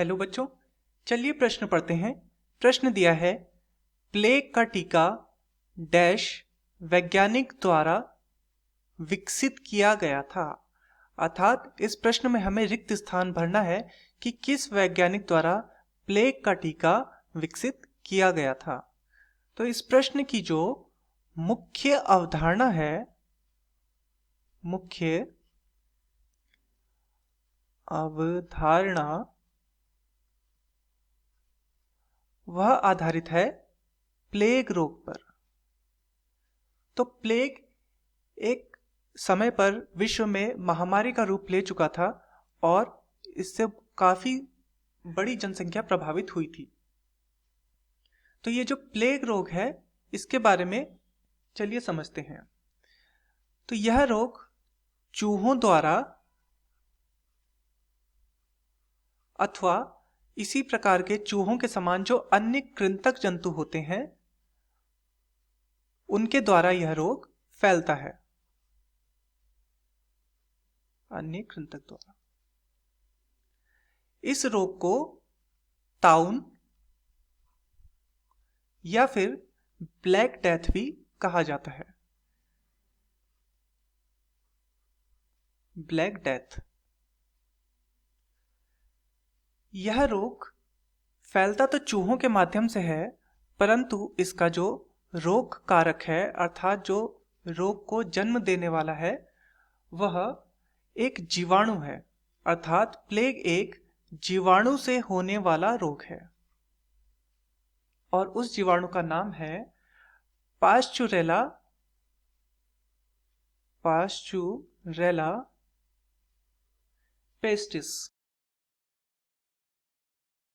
Hello बच्चों, चलिए प्रश्न पढ़ते हैं। प्रश्न दिया है, प्लेग का टीका डैश वैज्ञानिक द्वारा विकसित किया गया था। अर्थात इस प्रश्न में हमें रिक्त स्थान भरना है कि किस वैज्ञानिक द्वारा प्लेग का टीका विकसित किया गया था। तो इस प्रश्न की जो मुख्य अवधारणा है, मुख्य अवधारणा, वह आधारित है प्लेग रोग पर। तो प्लेग एक समय पर विश्व में महामारी का रूप ले चुका था और इससे काफी बड़ी जनसंख्या प्रभावित हुई थी। तो ये जो प्लेग रोग है, इसके बारे में चलिए समझते हैं। तो यह रोग चूहों द्वारा अथवा इसी प्रकार के चूहों के समान जो अन्य कृंतक जंतु होते हैं, उनके द्वारा यह रोग फैलता है। अन्य कृंतक द्वारा इस रोग को ताउन या फिर ब्लैक डेथ भी कहा जाता है। ब्लैक डेथ, यह रोग फैलता तो चूहों के माध्यम से है, परंतु इसका जो रोग कारक है, अर्थात जो रोग को जन्म देने वाला है, वह एक जीवाणु है। अर्थात प्लेग एक जीवाणु से होने वाला रोग है और उस जीवाणु का नाम है पास्चुरेला पेस्टिस।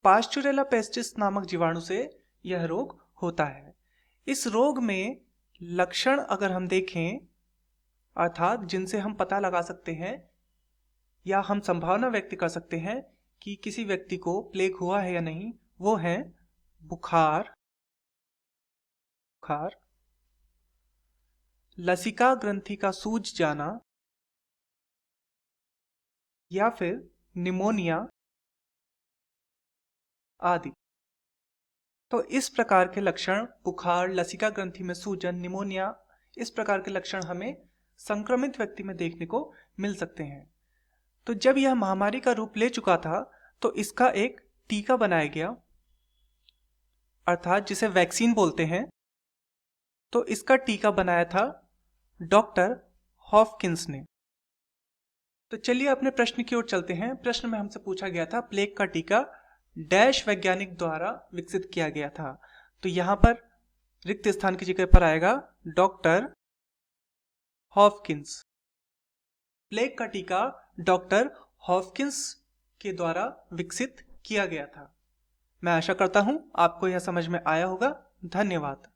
पास्चुरेला पेस्टिस नामक जीवाणु से यह रोग होता है। इस रोग में लक्षण अगर हम देखें, अर्थात जिनसे हम पता लगा सकते हैं या हम संभावना व्यक्त कर सकते हैं कि किसी व्यक्ति को प्लेग हुआ है या नहीं, वो है बुखार, लसिका ग्रंथि का सूज जाना या फिर निमोनिया आदि। तो इस प्रकार के लक्षण, बुखार, लसिका ग्रंथि में सूजन, निमोनिया, इस प्रकार के लक्षण हमें संक्रमित व्यक्ति में देखने को मिल सकते हैं। तो जब यह महामारी का रूप ले चुका था, तो इसका एक टीका बनाया गया, अर्थात जिसे वैक्सीन बोलते हैं। तो इसका टीका बनाया था डॉक्टर हॉपकिंस ने। तो चलिए अपने प्रश्न की ओर चलते हैं। प्रश्न में हमसे पूछा गया था, प्लेग का टीका डैश वैज्ञानिक द्वारा विकसित किया गया था। तो यहां पर रिक्त स्थान की जगह पर आएगा डॉक्टर हॉपकिंस। प्लेग का टीका डॉक्टर हॉपकिंस के द्वारा विकसित किया गया था। मैं आशा करता हूं आपको यह समझ में आया होगा। धन्यवाद।